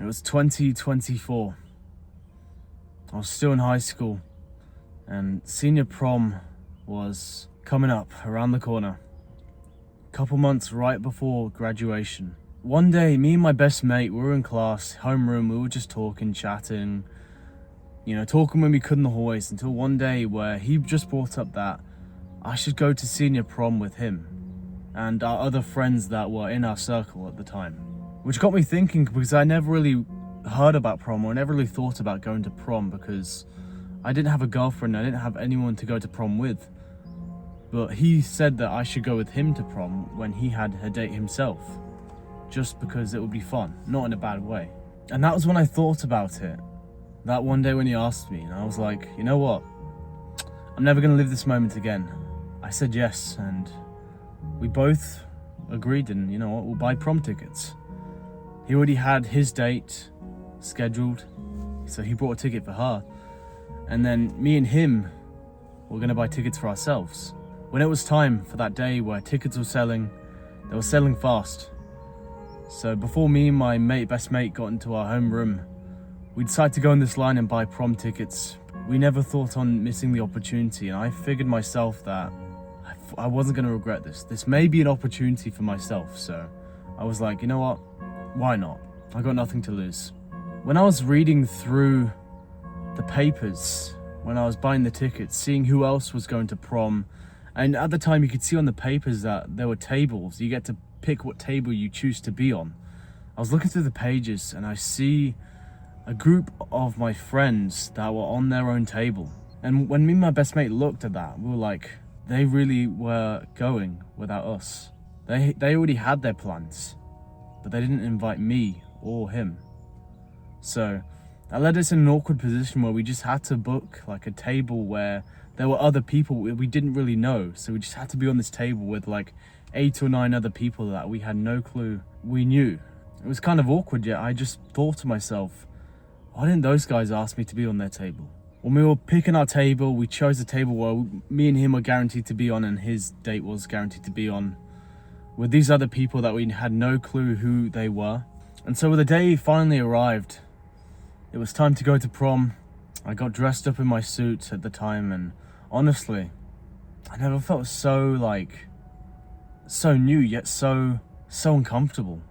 It was 2024. I was still in high school, and senior prom was coming up around the corner. A couple months right before graduation. One day, me and my best mate, we were in class, homeroom, we were just talking, chatting, talking when we could in the hallways, until one day where he just brought up that I should go to senior prom with him and our other friends that were in our circle at the time. Which got me thinking, because I never really heard about prom, or never really thought about going to prom, because I didn't have a girlfriend, I didn't have anyone to go to prom with. But he said that I should go with him to prom when he had a date himself, just because it would be fun, not in a bad way. And that was when I thought about it, that one day when he asked me, and I was like, you know what? I'm never gonna live this moment again. I said yes, and we both agreed, and you know what, we'll buy prom tickets. He already had his date scheduled, so he brought a ticket for her. And then me and him were gonna buy tickets for ourselves. When it was time for that day where tickets were selling, they were selling fast. So before me and my best mate got into our home room, we decided to go in this line and buy prom tickets. We never thought on missing the opportunity, and I figured myself that I wasn't gonna regret this. This may be an opportunity for myself, so I was like, you know what? Why not? I got nothing to lose. When I was reading through the papers, when I was buying the tickets, seeing who else was going to prom, and at the time you could see on the papers that there were tables. You get to pick what table you choose to be on. I was looking through the pages and I see a group of my friends that were on their own table. And when me and my best mate looked at that, we were like, they really were going without us. They already had their plans, but they didn't invite me or him. So that led us in an awkward position where we just had to book like a table where there were other people we didn't really know. So we just had to be on this table with like 8 or 9 other people that we had no clue we knew. It was kind of awkward, yet I just thought to myself, why didn't those guys ask me to be on their table? When we were picking our table, we chose a table where me and him were guaranteed to be on, and his date was guaranteed to be on, with these other people that we had no clue who they were. And so when the day finally arrived, it was time to go to prom. I got dressed up in my suit at the time, and honestly, I never felt so new, yet so uncomfortable,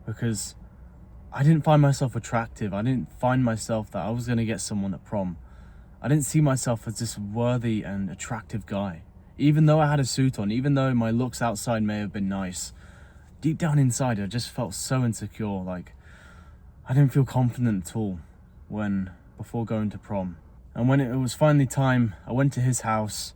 because I didn't find myself attractive. I didn't find myself that I was going to get someone at prom. I didn't see myself as this worthy and attractive guy. Even though I had a suit on, even though my looks outside may have been nice, deep down inside I just felt so insecure. Like, I didn't feel confident at all before going to prom. And when it was finally time, I went to his house.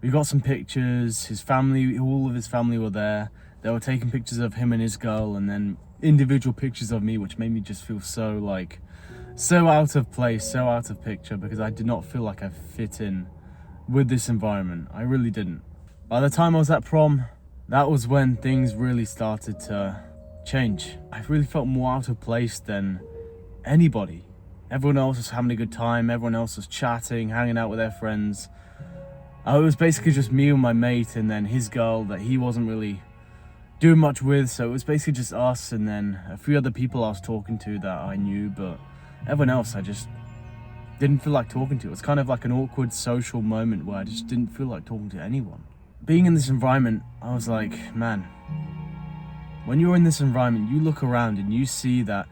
We got some pictures. His family, all of his family were there. They were taking pictures of him and his girl, and then individual pictures of me, which made me just feel so out of place, so out of picture, because I did not feel like I fit in with this environment. I really didn't. By the time I was at prom, that was when things really started to change. I really felt more out of place than anybody. Everyone else was having a good time, everyone else was chatting, hanging out with their friends. It was basically just me and my mate, and then his girl that he wasn't really doing much with, so it was basically just us, and then a few other people I was talking to that I knew, but everyone else I just didn't feel like talking to. It was kind of like an awkward social moment where I just didn't feel like talking to anyone. Being in this environment, I was like, man, when you're in this environment, you look around and you see that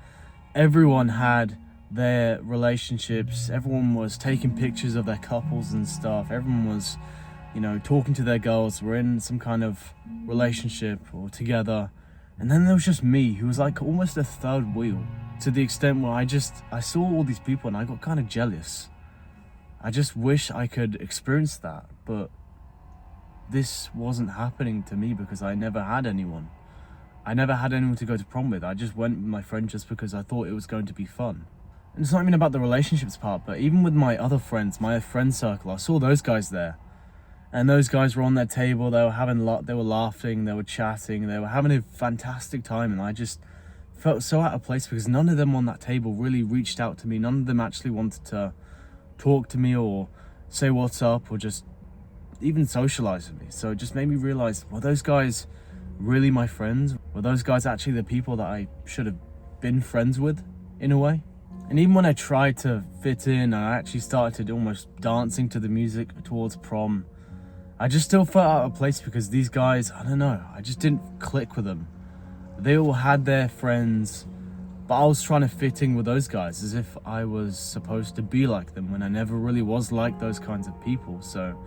everyone had their relationships, everyone was taking pictures of their couples and stuff, everyone was, talking to their girls, were in some kind of relationship or together. And then there was just me, who was like almost a third wheel, to the extent where I saw all these people and I got kind of jealous. I just wish I could experience that, but this wasn't happening to me because I never had anyone. I never had anyone to go to prom with. I just went with my friend just because I thought it was going to be fun. And it's not even about the relationships part, but even with my other friends, my friend circle, I saw those guys there. And those guys were on their table, they were laughing, they were chatting, they were having a fantastic time, and I just felt so out of place because none of them on that table really reached out to me. None of them actually wanted to talk to me or say what's up or just even socialize with me. So it just made me realize, were those guys really my friends? Were those guys actually the people that I should have been friends with in a way. And even when I tried to fit in and I actually started almost dancing to the music towards prom, I just still felt out of place because these guys, I don't know, I just didn't click with them. They all had their friends, but I was trying to fit in with those guys as if I was supposed to be like them when I never really was like those kinds of people. So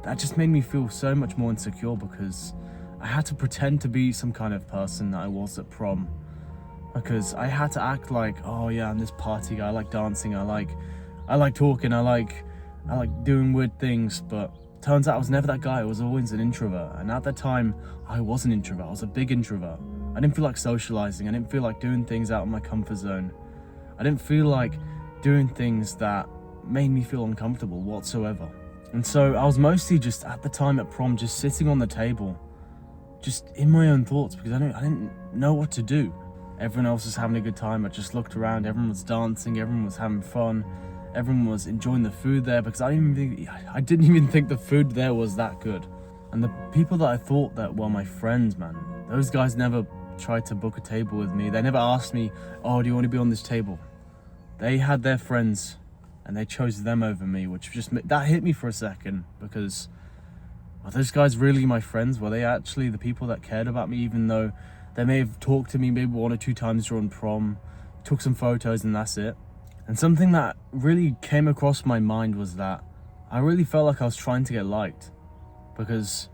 that just made me feel so much more insecure because I had to pretend to be some kind of person that I was at prom. Because I had to act like, oh yeah, I'm this party guy, I like dancing, I like talking, I like doing weird things, but turns out I was never that guy. I was always an introvert, and at that time I was an introvert. I was a big introvert. I didn't feel like socializing. I didn't feel like doing things out of my comfort zone. I didn't feel like doing things that made me feel uncomfortable whatsoever. And so I was mostly just at the time at prom just sitting on the table, just in my own thoughts, because I didn't know what to do. Everyone else was having a good time. I just looked around, everyone was dancing, everyone was having fun, everyone was enjoying the food there, because I didn't even think the food there was that good. And the people that I thought that were my friends, man, those guys never tried to book a table with me. They never asked me, oh, do you want to be on this table? They had their friends and they chose them over me, which just, that hit me for a second, because were those guys really my friends? Were they actually the people that cared about me, even though they may have talked to me maybe 1 or 2 times during prom, took some photos and that's it? And something that really came across my mind was that I really felt like I was trying to get liked, because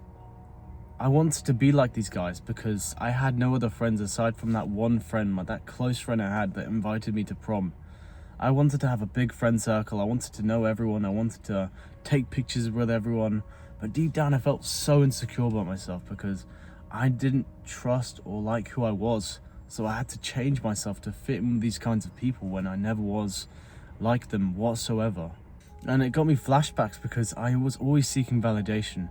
I wanted to be like these guys, because I had no other friends aside from that one friend, that close friend I had that invited me to prom. I wanted to have a big friend circle. I wanted to know everyone. I wanted to take pictures with everyone. But deep down I felt so insecure about myself because I didn't trust or like who I was. So I had to change myself to fit in with these kinds of people when I never was like them whatsoever. And it got me flashbacks because I was always seeking validation.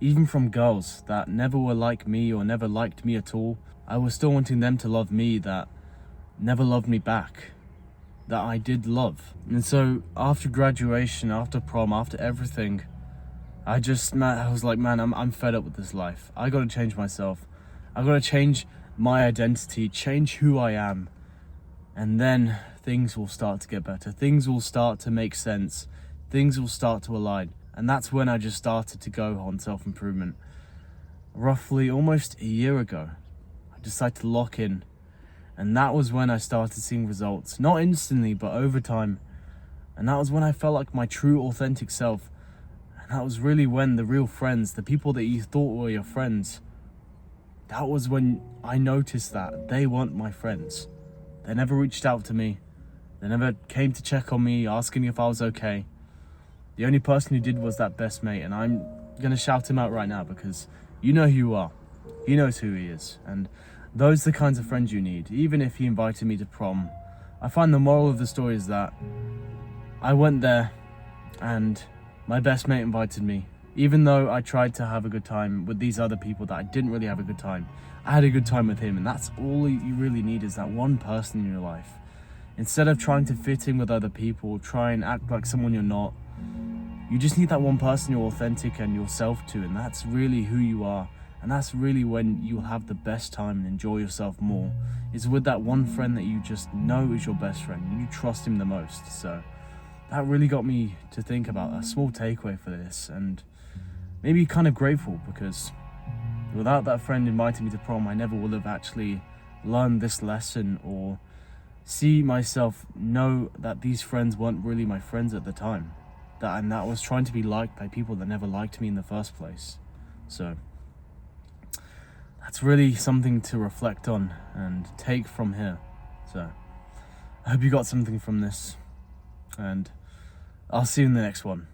Even from girls that never were like me or never liked me at all, I was still wanting them to love me that never loved me back, that I did love. And so after graduation, after prom, after everything, I was like, man, I'm fed up with this life. I gotta change myself. I gotta change my identity, change who I am. And then things will start to get better. Things will start to make sense. Things will start to align. And that's when I just started to go on self-improvement. Roughly almost a year ago, I decided to lock in. And that was when I started seeing results. Not instantly, but over time. And that was when I felt like my true, authentic self. And that was really when the real friends, the people that you thought were your friends, that was when I noticed that they weren't my friends. They never reached out to me. They never came to check on me, asking if I was okay. The only person who did was that best mate, and I'm gonna shout him out right now because you know who you are. He knows who he is, and those are the kinds of friends you need. Even if he invited me to prom, I find the moral of the story is that I went there and my best mate invited me. Even though I tried to have a good time with these other people that I didn't really have a good time, I had a good time with him, and that's all you really need, is that one person in your life. Instead of trying to fit in with other people, try and act like someone you're not, you just need that one person you're authentic and yourself to, and that's really who you are. And that's really when you'll have the best time and enjoy yourself more, is with that one friend that you just know is your best friend and you trust him the most. So that really got me to think about a small takeaway for this, and maybe kind of grateful, because without that friend inviting me to prom, I never would have actually learned this lesson or see myself know that these friends weren't really my friends at the time. That I was trying to be liked by people that never liked me in the first place. So that's really something to reflect on and take from here. So I hope you got something from this, and I'll see you in the next one.